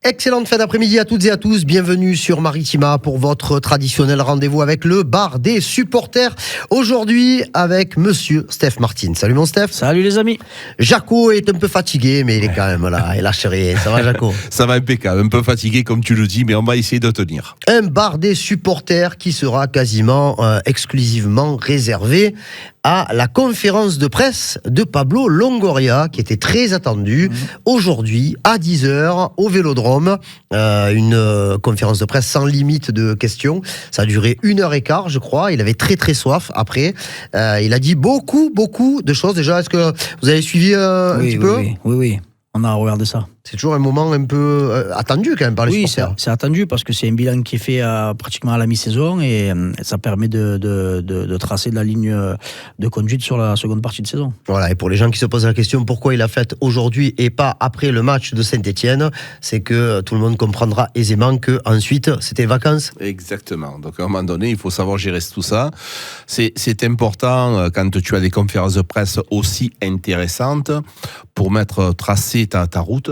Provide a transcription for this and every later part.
Excellente fin d'après-midi à toutes et à tous. Bienvenue sur Maritima pour votre traditionnel rendez-vous avec le bar des supporters. Aujourd'hui avec monsieur Steph Martin. Salut mon Steph. Salut les amis. Jaco est un peu fatigué, mais il est quand même là. Il lâche rien. Ça va, Jaco? Ça va impeccable. Un peu fatigué comme tu le dis, mais on va essayer de tenir. Un bar des supporters qui sera quasiment exclusivement réservé à la conférence de presse de Pablo Longoria, qui était très attendue aujourd'hui à 10h au Vélodrome. Une conférence de presse sans limite de questions. Ça a duré 1h15, je crois. Il avait très très soif après. Il a dit beaucoup de choses. Déjà, est-ce que vous avez suivi un petit peu? Oui. On a regardé ça. C'est toujours un moment un peu attendu quand même par les supporters. Oui, c'est attendu parce que c'est un bilan qui est fait pratiquement à la mi-saison et ça permet de tracer de la ligne de conduite sur la seconde partie de saison. Voilà, et pour les gens qui se posent la question pourquoi il a fait aujourd'hui et pas après le match de Saint-Etienne, c'est que tout le monde comprendra aisément qu'ensuite c'était vacances. Exactement. Donc à un moment donné, il faut savoir gérer tout ça. C'est important quand tu as des conférences de presse aussi intéressantes pour tracer ta route,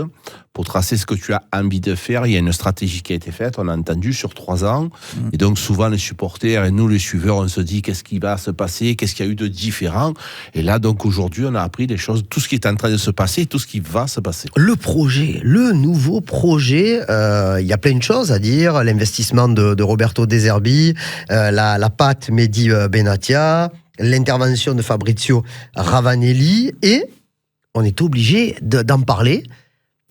pour tracer ce que tu as envie de faire. Il y a une stratégie qui a été faite, on a entendu, sur 3 ans. Et donc souvent les supporters et nous les suiveurs, on se dit qu'est-ce qui va se passer, qu'est-ce qu'il y a eu de différent. Et là donc aujourd'hui on a appris les choses, tout ce qui est en train de se passer, tout ce qui va se passer. Le projet, le nouveau projet, il y a plein de choses à dire. L'investissement de Roberto De Zerbi, la patte Mehdi Benatia, l'intervention de Fabrizio Ravanelli et on est obligé d'en parler.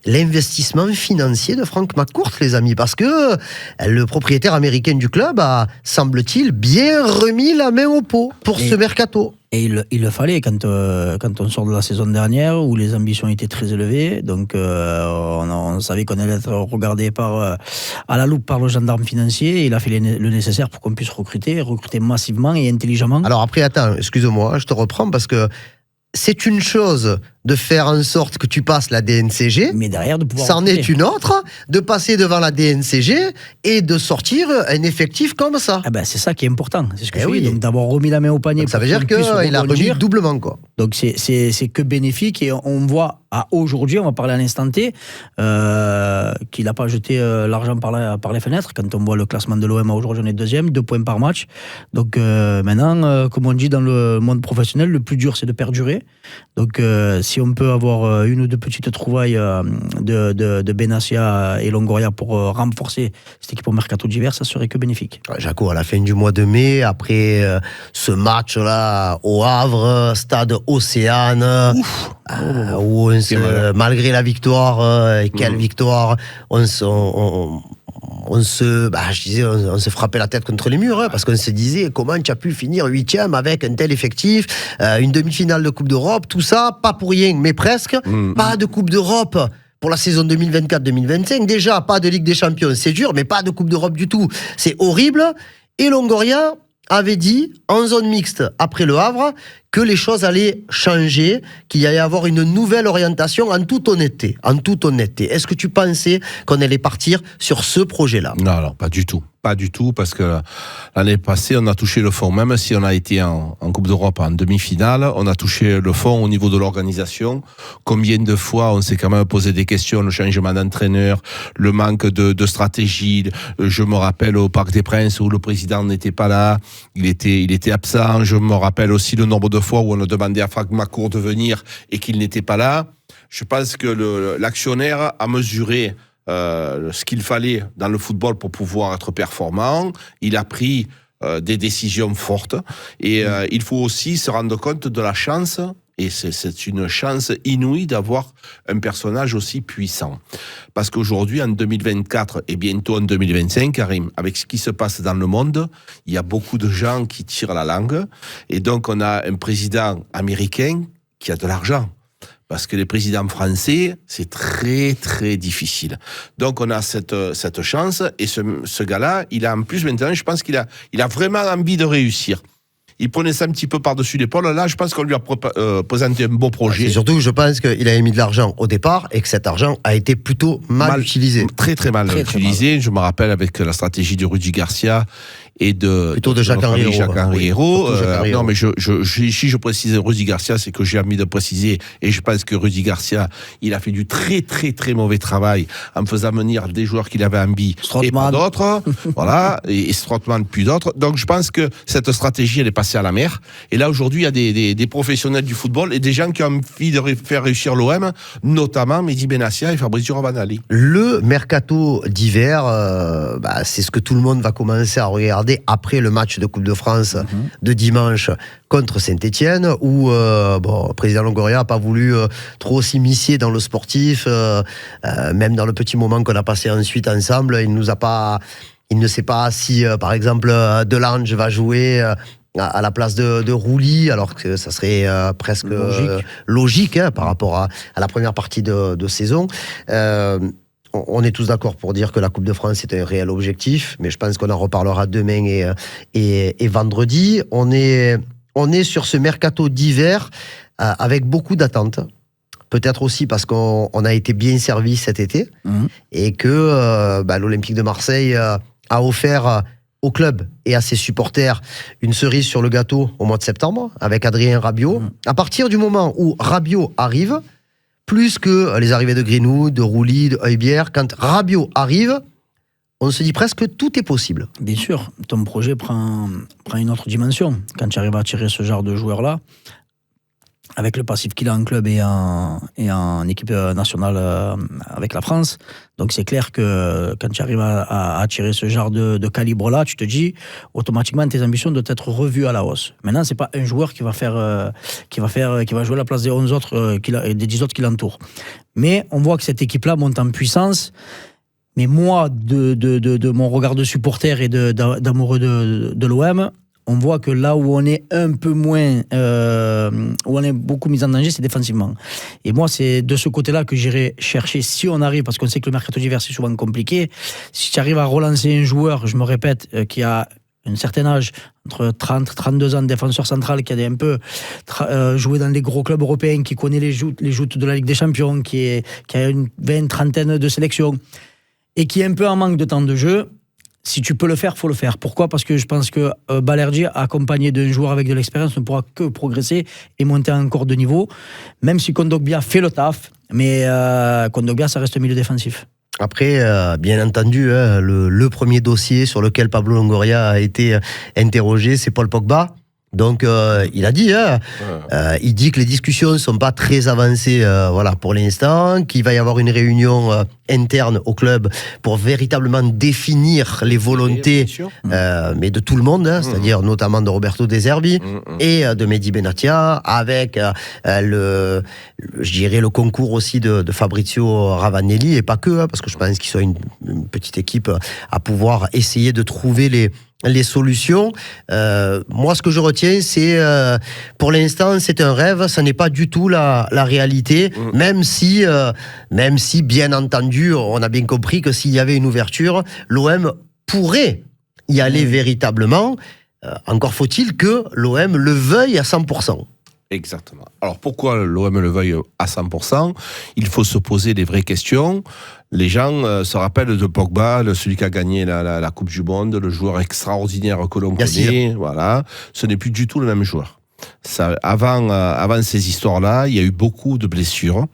L'investissement financier de Frank McCourt, les amis, parce que le propriétaire américain du club a, semble-t-il, bien remis la main au pot pour ce mercato. Et il le fallait quand on sort de la saison dernière où les ambitions étaient très élevées. Donc on savait qu'on allait être regardé à la loupe par le gendarme financier. Et il a fait le nécessaire pour qu'on puisse recruter massivement et intelligemment. Alors après, attends, excuse-moi, je te reprends parce que c'est une chose de faire en sorte que tu passes la DNCG, mais derrière de pouvoir c'en est une autre de passer devant la DNCG et de sortir un effectif comme ça. Ah ben c'est ça qui est important, c'est ce que je oui. dis. Donc d'avoir remis la main au panier. Donc ça veut dire qu'il a remis doublement, quoi. Donc c'est que bénéfique et on voit à aujourd'hui, on va parler à l'instant T, qu'il n'a pas jeté l'argent par les fenêtres. Quand on voit le classement de l'OM aujourd'hui, on est 2e, 2 points par match. Donc maintenant, comme on dit dans le monde professionnel, le plus dur c'est de perdurer. Donc si on peut avoir une ou deux petites trouvailles de Benassia et Longoria pour renforcer cette équipe au mercato d'hiver, ça serait que bénéfique. Jaco, à la fin du mois de mai, après ce match-là au Havre, stade Océane, où malgré la victoire, quelle victoire, on se frappait la tête contre les murs, parce qu'on se disait comment tu as pu finir 8e avec un tel effectif, une demi-finale de Coupe d'Europe, tout ça, pas pour rien, mais presque, pas de Coupe d'Europe pour la saison 2024-2025, déjà pas de Ligue des Champions, c'est dur, mais pas de Coupe d'Europe du tout, c'est horrible. Et Longoria avait dit, en zone mixte, après le Havre, que les choses allaient changer, qu'il allait y avoir une nouvelle orientation en toute honnêteté. Est-ce que tu pensais qu'on allait partir sur ce projet-là? Non, pas du tout. Pas du tout, parce que l'année passée, on a touché le fond. Même si on a été en Coupe d'Europe en demi-finale, on a touché le fond au niveau de l'organisation. Combien de fois on s'est quand même posé des questions, le changement d'entraîneur, le manque de stratégie. Je me rappelle au Parc des Princes où le président n'était pas là, il était absent. Je me rappelle aussi le nombre de fois où on a demandé à Frank McCourt de venir et qu'il n'était pas là. Je pense que l'actionnaire a mesuré ce qu'il fallait dans le football pour pouvoir être performant. Il a pris des décisions fortes et il faut aussi se rendre compte de la chance, et c'est une chance inouïe d'avoir un personnage aussi puissant. Parce qu'aujourd'hui, en 2024 et bientôt en 2025, Karim, avec ce qui se passe dans le monde, il y a beaucoup de gens qui tirent la langue, et donc on a un président américain qui a de l'argent. Parce que les présidents français, c'est très, très difficile. Donc, on a cette chance. Et ce gars-là, il a en plus maintenant, je pense qu'il a vraiment envie de réussir. il prenait ça un petit peu par-dessus l'épaule. Là, je pense qu'on lui a présenté un beau projet. Et surtout, je pense qu'il avait mis de l'argent au départ et que cet argent a été plutôt mal utilisé. Très, très mal utilisé. Je me rappelle avec la stratégie de Rudy Garcia et de Jacques-Henri Hérault. Non, mais si je précise Rudy Garcia, c'est que j'ai envie de préciser, et je pense que Rudy Garcia, il a fait du très très très mauvais travail en faisant venir des joueurs qu'il avait envie et pas d'autres, voilà, et Strootman plus d'autres. Donc je pense que cette stratégie, elle est passée à la mer. Et là aujourd'hui, il y a des professionnels du football et des gens qui ont envie de faire réussir l'OM, notamment Mehdi Benassia et Fabrizio Ravanelli. Le mercato d'hiver, c'est ce que tout le monde va commencer à regarder après le match de Coupe de France de dimanche contre Saint-Etienne, où le président Longoria n'a pas voulu trop s'immiscer dans le sportif, même dans le petit moment qu'on a passé ensuite ensemble. Il ne sait pas si, par exemple, Delange va jouer à la place de Rouly, alors que ça serait presque logique par rapport à la première partie de saison. On est tous d'accord pour dire que la Coupe de France est un réel objectif, mais je pense qu'on en reparlera demain et vendredi. On est sur ce mercato d'hiver avec beaucoup d'attentes. Peut-être aussi parce qu'on a été bien servi cet été et que l'Olympique de Marseille a offert au club et à ses supporters une cerise sur le gâteau au mois de septembre avec Adrien Rabiot. À partir du moment où Rabiot arrive, plus que les arrivées de Greenwood, de Rouly, de Højbjerg, quand Rabiot arrive, on se dit presque tout est possible. Bien sûr, ton projet prend une autre dimension. Quand tu arrives à attirer ce genre de joueurs-là, avec le passif qu'il a en club et en équipe nationale avec la France. Donc c'est clair que quand tu arrives à attirer ce genre de calibre-là, tu te dis automatiquement tes ambitions doivent être revues à la hausse. Maintenant, c'est pas un joueur qui va jouer la place des 11 autres et des 10 autres qui l'entourent. Mais on voit que cette équipe-là monte en puissance. Mais moi, de mon regard de supporter et d'amoureux de l'OM, on voit que là où on est un peu moins, où on est beaucoup mis en danger, c'est défensivement. Et moi, c'est de ce côté-là que j'irai chercher, si on arrive, parce qu'on sait que le mercato d'hiver, c'est souvent compliqué, si tu arrives à relancer un joueur, je me répète, qui a un certain âge, entre 30 et 32 ans, défenseur central, qui a un peu joué dans les gros clubs européens, qui connaît les joutes de la Ligue des Champions, qui a une trentaine de sélections, et qui est un peu en manque de temps de jeu. Si tu peux le faire, faut le faire. Pourquoi ? Parce que je pense que Balerdi, accompagné d'un joueur avec de l'expérience, ne pourra que progresser et monter encore de niveau. Même si Kondogbia fait le taf, mais Kondogbia, ça reste un milieu défensif. Après, bien entendu, le premier dossier sur lequel Pablo Longoria a été interrogé, c'est Paul Pogba. Donc, il a dit, il dit que les discussions ne sont pas très avancées pour l'instant, qu'il va y avoir une réunion interne au club pour véritablement définir les volontés, mais de tout le monde, c'est-à-dire notamment de Roberto De Zerbi et de Mehdi Benassia, avec le concours aussi de Fabrizio Ravanelli, et pas que, parce que je pense qu'ils sont une petite équipe à pouvoir essayer de trouver les solutions. Moi, ce que je retiens, c'est pour l'instant, c'est un rêve, ça n'est pas du tout la réalité, même si, bien entendu, on a bien compris que s'il y avait une ouverture, l'OM pourrait y aller véritablement. Encore faut-il que l'OM le veuille à 100%. Exactement. Alors pourquoi l'OM le veuille à 100% ? Il faut se poser des vraies questions. Les gens se rappellent de Pogba, celui qui a gagné la Coupe du Monde, le joueur extraordinaire que l'on connaît. Voilà. Ce n'est plus du tout le même joueur. Ça, avant ces histoires-là, il y a eu beaucoup de blessures,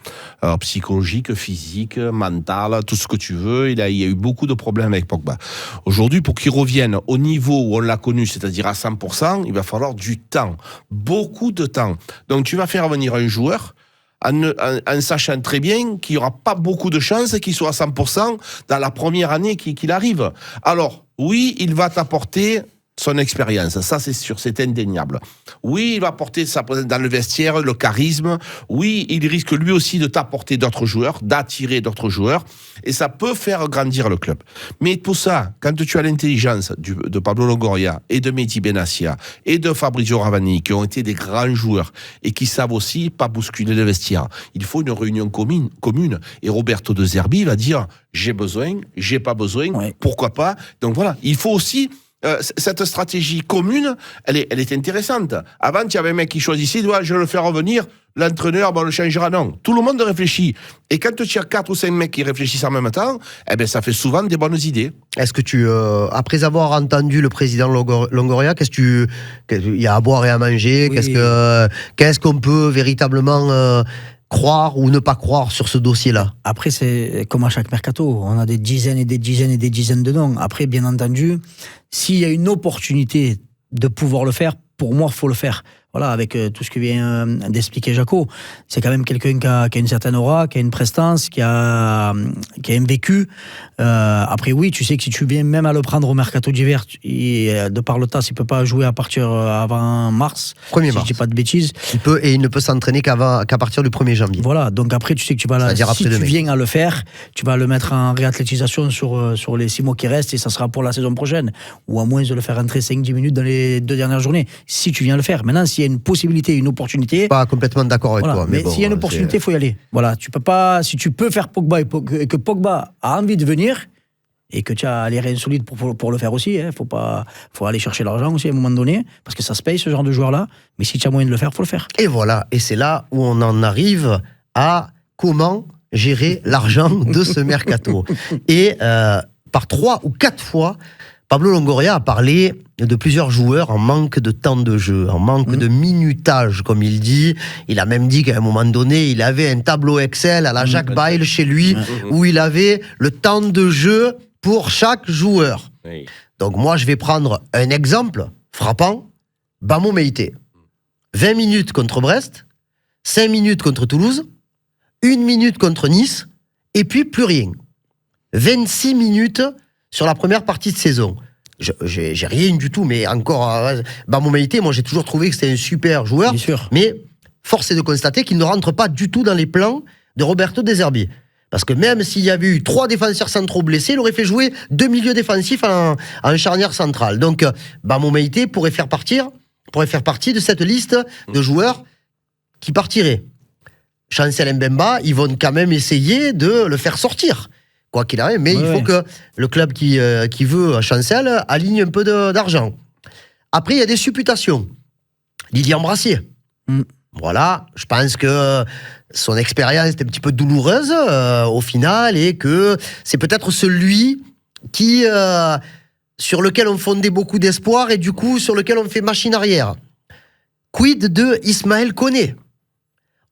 psychologiques, physiques, mentales, tout ce que tu veux. Il y a eu beaucoup de problèmes avec Pogba. Aujourd'hui, pour qu'il revienne au niveau où on l'a connu, c'est-à-dire à 100%, il va falloir du temps, beaucoup de temps. Donc tu vas faire venir un joueur en sachant très bien qu'il n'y aura pas beaucoup de chances qu'il soit à 100% dans la première année qu'il arrive. Alors, oui, il va t'apporter son expérience, ça c'est sûr, c'est indéniable. Oui, il va apporter sa présence dans le vestiaire, le charisme. Oui, il risque lui aussi de t'apporter d'autres joueurs, d'attirer d'autres joueurs, et ça peut faire grandir le club. Mais pour ça, quand tu as l'intelligence de Pablo Longoria et de Mehdi Benassia et de Fabrizio Ravanelli, qui ont été des grands joueurs et qui savent aussi pas bousculer le vestiaire, il faut une réunion commune. Et Roberto De Zerbi va dire j'ai besoin, j'ai pas besoin, pourquoi pas. Donc voilà, il faut aussi cette stratégie commune, elle est intéressante. Avant, il y avait un mec qui choisissait, je vais le faire revenir, l'entraîneur, on le changera. Non, tout le monde réfléchit. Et quand tu as 4 ou 5 mecs qui réfléchissent en même temps, ça fait souvent des bonnes idées. Est-ce que tu, après avoir entendu le président Longoria, il y a à boire et à manger, Oui. qu'est-ce qu'on peut véritablement croire ou ne pas croire sur ce dossier-là? Après, c'est comme à chaque mercato, on a des dizaines et des dizaines et des dizaines de noms. Après, bien entendu, s'il y a une opportunité de pouvoir le faire, pour moi, il faut le faire. Voilà, avec tout ce que vient d'expliquer Jaco, c'est quand même quelqu'un qui a une certaine aura, qui a une prestance, qui a un vécu. Après, oui, tu sais que si tu viens même à le prendre au mercato d'hiver, de par le TAS, il ne peut pas jouer à partir avant mars. 1er si mars. je dis pas de bêtises. Il ne peut s'entraîner qu'à partir du 1er janvier. Voilà, donc après, tu sais que tu vas C'est-à-dire si tu après-demain. viens à le faire, tu vas le mettre en réathlétisation sur les 6 mois qui restent et ça sera pour la saison prochaine. Ou à moins de le faire entrer 5-10 minutes dans les 2 dernières journées, si tu viens le faire. Maintenant, s'il y a une possibilité, une opportunité. Pas complètement d'accord avec Voilà, toi. mais bon, s'il y a une opportunité, il faut y aller. Voilà, tu peux pas. Si tu peux faire Pogba et que Pogba a envie de venir et que tu as les reins solides pour le faire aussi, faut aller chercher l'argent aussi à un moment donné, parce que ça se paye ce genre de joueur-là. Mais si tu as moyen de le faire, faut le faire. Et voilà, et c'est là où on en arrive à comment gérer l'argent de ce mercato. Et par 3 ou 4 fois, Pablo Longoria a parlé de plusieurs joueurs en manque de temps de jeu, en manque de minutage, comme il dit. Il a même dit qu'à un moment donné, il avait un tableau Excel à la Jacques Bail chez lui, où il avait le temps de jeu pour chaque joueur. Oui. Donc moi, je vais prendre un exemple frappant. Bamo Meïté. 20 minutes contre Brest, 5 minutes contre Toulouse, 1 minute contre Nice, et puis plus rien. 26 minutes sur la première partie de saison. J'ai rien du tout, mais encore, Bamo Meïté, moi j'ai toujours trouvé que c'était un super joueur, Bien sûr. mais force est de constater qu'il ne rentre pas du tout dans les plans de Roberto De Zerbi. Parce que même s'il y avait eu 3 défenseurs centraux blessés, il aurait fait jouer 2 milieux défensifs en charnière centrale. Donc, Bamo Meïté pourrait faire partie de cette liste de joueurs qui partiraient. Chancel Mbemba, ils vont quand même essayer de le faire sortir, quoi qu'il arrive, mais il faut que le club qui veut Chancel aligne un peu d'argent. Après, il y a des supputations. Lilian Brassier. Voilà, je pense que son expérience est un petit peu douloureuse au final et que c'est peut-être celui qui, sur lequel on fondait beaucoup d'espoir et du coup sur lequel on fait machine arrière. Quid de Ismaël Koné?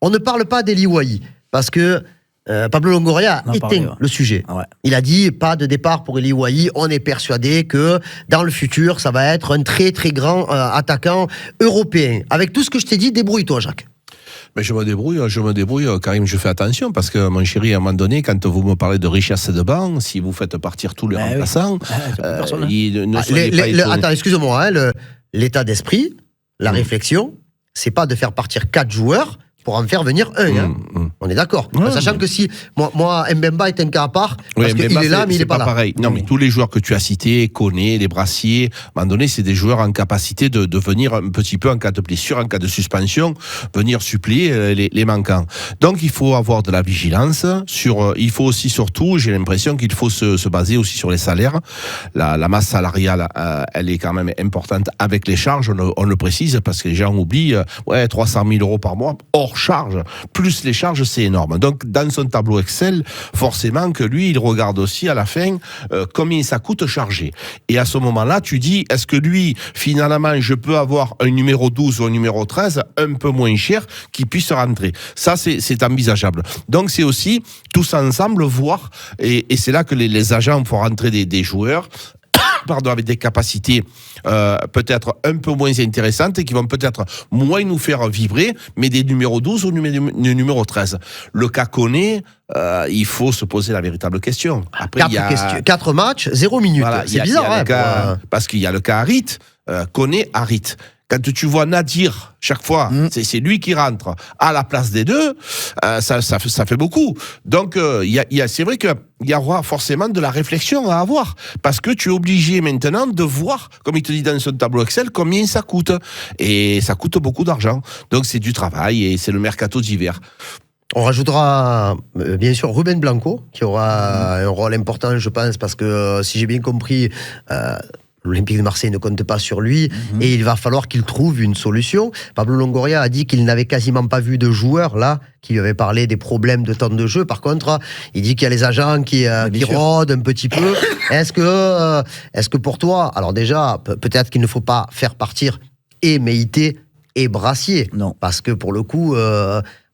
On ne parle pas d'Eli Wahi parce que Pablo Longoria a éteint le sujet. Ah ouais. Il a dit pas de départ pour Eli Wahi. On est persuadé que dans le futur, ça va être un très très grand attaquant européen. Avec tout ce que je t'ai dit, débrouille-toi, Jacques. Mais je me débrouille, Karim, je fais attention, parce que, mon chéri, à un moment donné, quand vous me parlez de richesse de banc, si vous faites partir tous les remplaçants, attends, excuse-moi, hein, l'état d'esprit, la réflexion, c'est pas de faire partir 4 joueurs pour en faire venir un. On est d'accord. Sachant que si moi Mbemba est un cas à part, parce qu'il est là, mais il n'est pas là. Pareil. Non, mais tous les joueurs que tu as cités, Koné, les Brassiers, à un moment donné, c'est des joueurs en capacité de venir un petit peu en cas de blessure, en cas de suspension, venir suppléer les manquants. Donc, il faut avoir de la vigilance. Il faut aussi, surtout, j'ai l'impression qu'il faut se baser aussi sur les salaires. La masse salariale, elle est quand même importante avec les charges, on le précise, parce que les gens oublient, 300 000 euros par mois, hors charge, plus les charges, c'est énorme. Donc, dans son tableau Excel, forcément que lui, il regarde aussi à la fin combien ça coûte charger. Et à ce moment-là, tu dis, est-ce que lui, finalement, je peux avoir un numéro 12 ou un numéro 13 un peu moins cher qui puisse rentrer. Ça, c'est envisageable. Donc, c'est aussi tous ensemble voir, et c'est là que les agents font rentrer des joueurs avec des capacités peut-être un peu moins intéressantes et qui vont peut-être moins nous faire vibrer, mais des numéros 12 ou numéro 13. Le cas Koné, il faut se poser la véritable question. Après, 4 matchs, 0 minutes. Voilà, c'est bizarre. Parce qu'il y a le cas Harit, Koné, Harit. Quand tu vois Nadir, chaque fois, c'est lui qui rentre à la place des deux, ça fait beaucoup. Donc, c'est vrai qu'il y aura forcément de la réflexion à avoir. Parce que tu es obligé maintenant de voir, comme il te dit dans son tableau Excel, combien ça coûte. Et ça coûte beaucoup d'argent. Donc, c'est du travail et c'est le mercato d'hiver. On rajoutera bien sûr Ruben Blanco, qui aura un rôle important, je pense, parce que si j'ai bien compris... l'Olympique de Marseille ne compte pas sur lui et il va falloir qu'il trouve une solution. Pablo Longoria a dit qu'il n'avait quasiment pas vu de joueurs là qui lui avait parlé des problèmes de temps de jeu. Par contre, il dit qu'il y a les agents qui rôdent un petit peu. Est-ce que pour toi, alors déjà, peut-être qu'il ne faut pas faire partir et Meïté et Brassier. Non. Parce que pour le coup,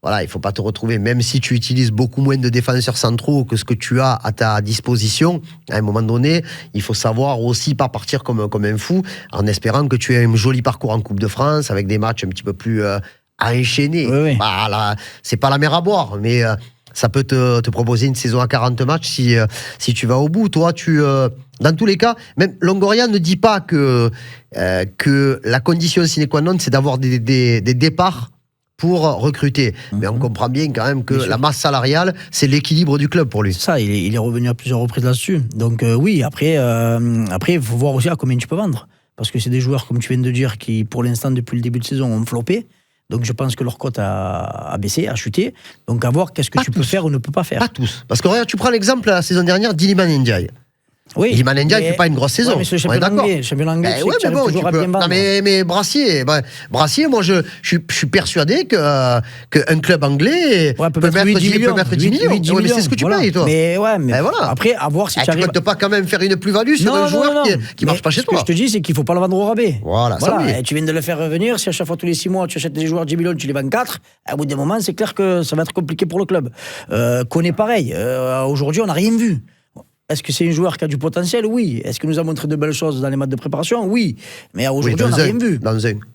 voilà, il faut pas te retrouver, même si tu utilises beaucoup moins de défenseurs centraux que ce que tu as à ta disposition, à un moment donné, il faut savoir aussi pas partir comme un fou, en espérant que tu aies un joli parcours en Coupe de France, avec des matchs un petit peu plus à enchaîner. Oui. Bah, là, c'est pas la mer à boire, mais ça peut te proposer une saison à 40 matchs si tu vas au bout. Toi, dans tous les cas, même Longoria ne dit pas que la condition sine qua non, c'est d'avoir des départs pour recruter. Mais on comprend bien quand même que la masse salariale, c'est l'équilibre du club pour lui. Ça, il est revenu à plusieurs reprises là-dessus. Donc oui, après, il faut voir aussi à combien tu peux vendre. Parce que c'est des joueurs, comme tu viens de dire, qui, pour l'instant, depuis le début de saison, ont floppé. Donc je pense que leur cote a baissé, a chuté. Donc à voir qu'est-ce que tu peux faire ou ne peux pas faire. Pas tous. Parce que regarde, tu prends l'exemple la saison dernière d'Iliman Ndiaye. Oui. Iliman Ndiaye ne fait pas une grosse saison. Ouais, mais c'est le champion anglais. Champion anglais, ouais, mais bon, toujours à bien vendre. Non, mais Brassier, moi je suis persuadé qu'un club anglais peut mettre 10 millions. Ouais, mais c'est ce que tu payes, toi. Mais voilà. Après, à voir si tu arrives. Tu ne comptes pas quand même faire une plus-value sur un joueur qui ne marche pas chez toi. Ce que je te dis, c'est qu'il ne faut pas le vendre au rabais. Voilà. Et tu viens de le faire revenir. Si à chaque fois, tous les 6 mois, tu achètes des joueurs 10 millions, tu les vends 4, à bout d'un moment, c'est clair que ça va être compliqué pour le club. Koné, pareil. Aujourd'hui, on n'a rien vu. Est-ce que c'est un joueur qui a du potentiel? Oui. Est-ce qu'il nous a montré de belles choses dans les matchs de préparation? Oui. Mais aujourd'hui, on n'a rien vu.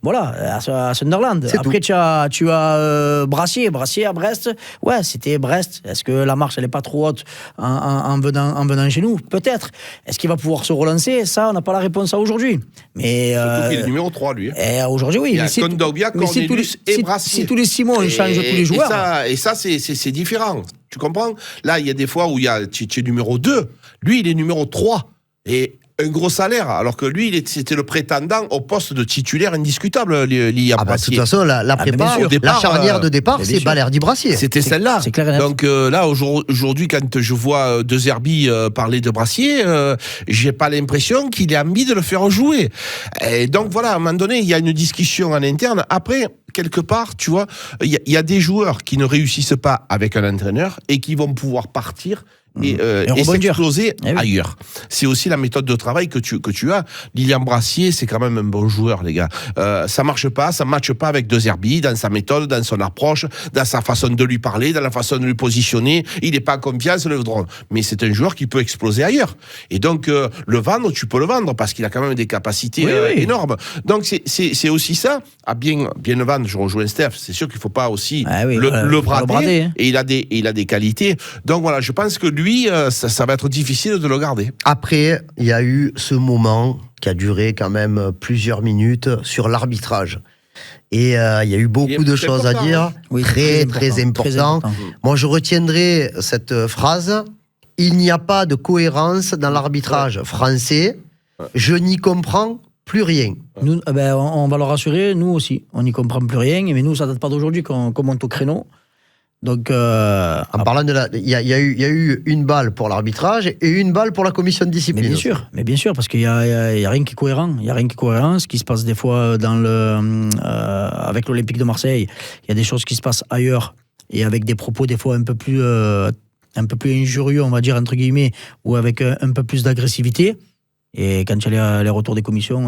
Voilà, à Sunderland. Après, tu as Brassier. Brassier à Brest. Ouais, c'était Brest. Est-ce que la marche, elle n'est pas trop haute en venant chez nous? Peut-être. Est-ce qu'il va pouvoir se relancer? Ça, on n'a pas la réponse à aujourd'hui. Mais, surtout qu'il est numéro 3, lui. Aujourd'hui, oui. Il y a Kondogbia, Cornelius et Brassier. Si tous les 6 mois, on change tous les joueurs. Et ça, c'est différent. Tu comprends? Là, il y a des fois où tu es numéro 2. Lui, il est numéro 3. Et un gros salaire, alors que lui, c'était le prétendant au poste de titulaire indiscutable, Liam Brassier. De toute façon, la charnière de départ, c'est Balerdi Brassier. C'était celle-là. C'est clair et net. Donc là, aujourd'hui, quand je vois De Zerbi parler de Brassier, j'ai pas l'impression qu'il ait envie de le faire jouer. Et donc voilà, à un moment donné, il y a une discussion en interne. Après, quelque part, tu vois, il y a des joueurs qui ne réussissent pas avec un entraîneur et qui vont pouvoir partir et s'exploser ailleurs. C'est aussi la méthode de travail que tu as. Lilian Brassier, c'est quand même un bon joueur, les gars. Ça matche pas avec De Zerbi dans sa méthode, dans son approche, dans sa façon de lui parler, dans la façon de lui positionner. Il n'est pas en confiance, le drone. Mais c'est un joueur qui peut exploser ailleurs. Et donc, le vendre, tu peux le vendre parce qu'il a quand même des capacités énormes. Donc, c'est aussi ça. À bien le vendre, je rejoins Steph. C'est sûr qu'il ne faut pas aussi le brader. Hein. Et il a des qualités. Donc, voilà, je pense que lui, ça va être difficile de le garder. Après, il y a eu ce moment qui a duré quand même plusieurs minutes sur l'arbitrage. Et il y a eu beaucoup de choses à dire, très important. Moi, je retiendrai cette phrase. Il n'y a pas de cohérence dans l'arbitrage français. Je n'y comprends plus rien. Nous, on va le rassurer, nous aussi. On n'y comprend plus rien. Mais nous, ça ne date pas d'aujourd'hui qu'on monte au créneau. Donc, en parlant il y a eu une balle pour l'arbitrage et une balle pour la commission de discipline. Mais bien sûr, parce qu'il y a rien qui est cohérent. Il y a rien qui est cohérent. Ce qui se passe des fois avec l'Olympique de Marseille, il y a des choses qui se passent ailleurs et avec des propos des fois un peu plus injurieux, on va dire entre guillemets, ou avec un peu plus d'agressivité. Et quand il y a les retours des commissions,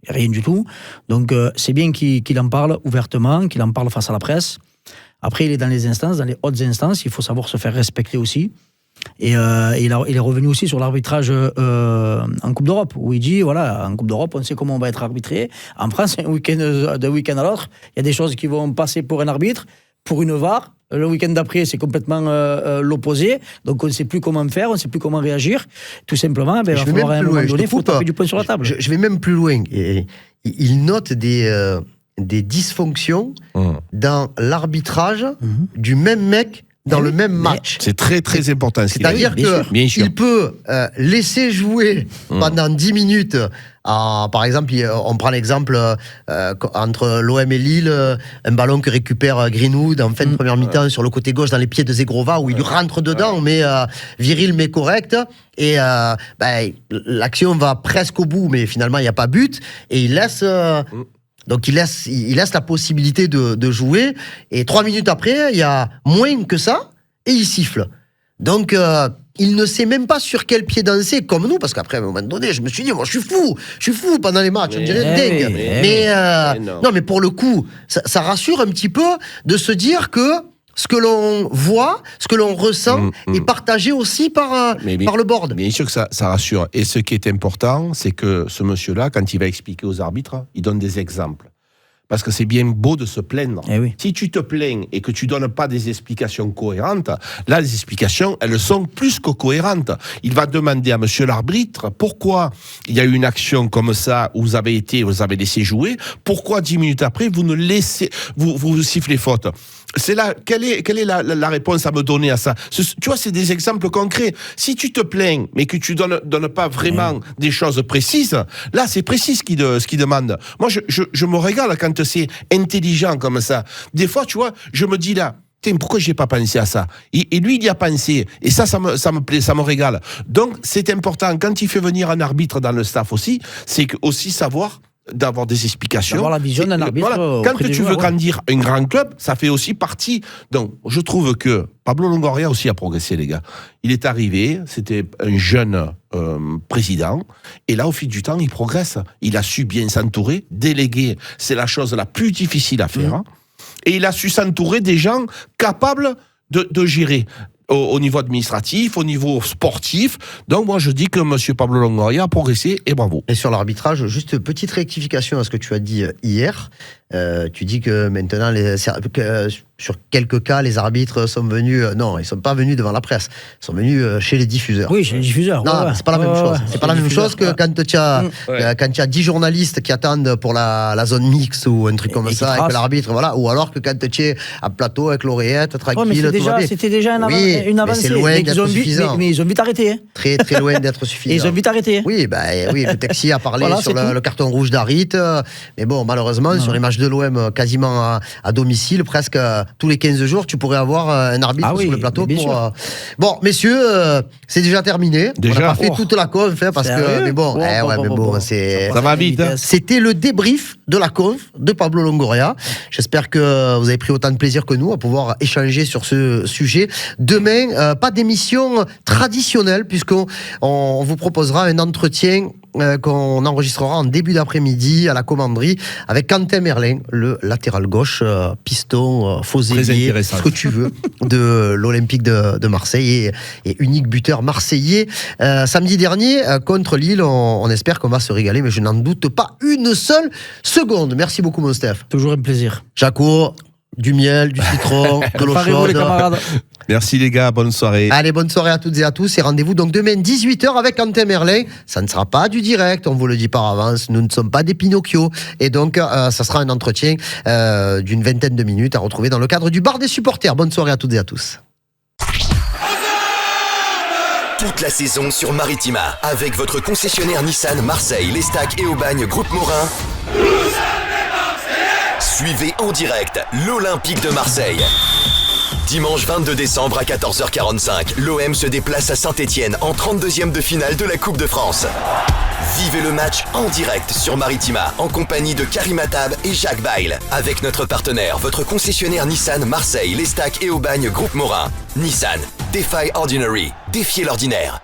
il n'y a rien du tout. Donc, c'est bien qu'il en parle ouvertement, qu'il en parle face à la presse. Après, il est dans les instances, dans les hautes instances, il faut savoir se faire respecter aussi. Et il est revenu aussi sur l'arbitrage en Coupe d'Europe, où il dit, voilà, en Coupe d'Europe, on sait comment on va être arbitré. En France, d'un week-end à l'autre, il y a des choses qui vont passer pour un arbitre, pour une VAR. Le week-end d'après, c'est complètement l'opposé. Donc, on ne sait plus comment faire, on ne sait plus comment réagir. Tout simplement, il va falloir à un moment donné, il faut taper du poing sur la table. Je vais même plus loin. Il note des dysfonctions dans l'arbitrage du même mec dans le même match. C'est très très important. C'est-à-dire qu'il peut laisser jouer pendant 10 minutes par exemple, on prend l'exemple entre l'OM et Lille, un ballon que récupère Greenwood en fin de première mi-temps sur le côté gauche dans les pieds de Zegrova, où il rentre dedans, mais viril mais correct. Et l'action va presque au bout, mais finalement il n'y a pas but. Et il laisse... Donc il laisse la possibilité de jouer, et 3 minutes après, il y a moins que ça, et il siffle. Donc il ne sait même pas sur quel pied danser, comme nous, parce qu'après, à un moment donné, je me suis dit, moi je suis fou pendant les matchs, on dirait dingue. Mais pour le coup, ça rassure un petit peu de se dire que ce que l'on voit, ce que l'on ressent est partagé aussi par le board. Bien sûr que ça rassure. Et ce qui est important, c'est que ce monsieur-là, quand il va expliquer aux arbitres, il donne des exemples. Parce que c'est bien beau de se plaindre. Oui. Si tu te plains et que tu donnes pas des explications cohérentes, là, les explications, elles sont plus que cohérentes. Il va demander à monsieur l'arbitre pourquoi il y a eu une action comme ça où vous avez laissé jouer, pourquoi 10 minutes après, vous sifflez faute. C'est là, quelle est la réponse à me donner à ça? Tu vois, c'est des exemples concrets. Si tu te plains, mais que tu donnes pas vraiment des choses précises, là, c'est précis ce qu'il demande. Moi, je me régale quand c'est intelligent comme ça. Des fois, tu vois, je me dis là, pourquoi j'ai pas pensé à ça? Et lui, il y a pensé. Et ça me plaît, ça me régale. Donc, c'est important. Quand il fait venir un arbitre dans le staff aussi, c'est aussi savoir d'avoir des explications. D'avoir la vision d'un arbitre. Voilà. Quand tu veux grandir un grand club, ça fait aussi partie. Donc, je trouve que Pablo Longoria aussi a progressé, les gars. Il est arrivé, c'était un jeune président, et là, au fil du temps, il progresse. Il a su bien s'entourer. Déléguer, c'est la chose la plus difficile à faire. Hein. Et il a su s'entourer des gens capables de gérer. Au niveau administratif, au niveau sportif. Donc moi je dis que M. Pablo Longoria a progressé et bravo. Et sur l'arbitrage, juste petite rectification à ce que tu as dit hier. Tu dis que maintenant, sur quelques cas, les arbitres sont venus... non, ils ne sont pas venus devant la presse. Ils sont venus chez les diffuseurs. Oui, chez les diffuseurs. Non, c'est pas la même chose. C'est pas la même chose que quand tu as 10 journalistes qui attendent pour la zone mixte ou un truc comme ça, avec l'arbitre, voilà. Ou alors que quand tu es à plateau avec l'oreillette, tranquille, c'était déjà une avancée. Mais c'est loin d'être suffisant. Mais ils ont vite arrêté. Hein. Très, très loin d'être suffisant. Et ils ont vite arrêté. Oui, le taxi a parlé sur le carton rouge d'Harit. Mais bon, malheureusement, sur les matchs de l'OM quasiment à domicile, presque tous les 15 jours, tu pourrais avoir un arbitre sur le plateau. Bon, messieurs, c'est déjà terminé. On n'a pas fait toute la conf, parce que... Mais bon, ça va vite. Hein. C'était le débrief de la conf de Pablo Longoria. J'espère que vous avez pris autant de plaisir que nous à pouvoir échanger sur ce sujet. Demain, pas d'émission traditionnelle, puisqu'on vous proposera un entretien qu'on enregistrera en début d'après-midi à la commanderie avec Quentin Merlin, le latéral gauche, piston, faux ailier, ce que tu veux, de l'Olympique de Marseille et unique buteur marseillais. Samedi dernier, contre Lille, on espère qu'on va se régaler, mais je n'en doute pas une seule seconde. Merci beaucoup, mon Steph. Toujours un plaisir. Jaco, du miel, du citron, de l'eau chaude. Les camarades. Merci les gars, bonne soirée. Allez, bonne soirée à toutes et à tous, et rendez-vous donc demain 18h avec Quentin Merlin. Ça ne sera pas du direct, on vous le dit par avance, nous ne sommes pas des Pinocchio, et donc ça sera un entretien d'une vingtaine de minutes à retrouver dans le cadre du bar des supporters. Bonne soirée à toutes et à tous. Toute la saison sur Maritima, avec votre concessionnaire Nissan Marseille, l'Estac et Aubagne Groupe Morin. Suivez en direct l'Olympique de Marseille. Dimanche 22 décembre à 14h45, l'OM se déplace à Saint-Etienne en 32e de finale de la Coupe de France. Vivez le match en direct sur Maritima en compagnie de Karim Attab et Jacques Bail. Avec notre partenaire, votre concessionnaire Nissan Marseille, l'Estac et Aubagne Groupe Morin. Nissan, Defy Ordinary, défiez l'ordinaire.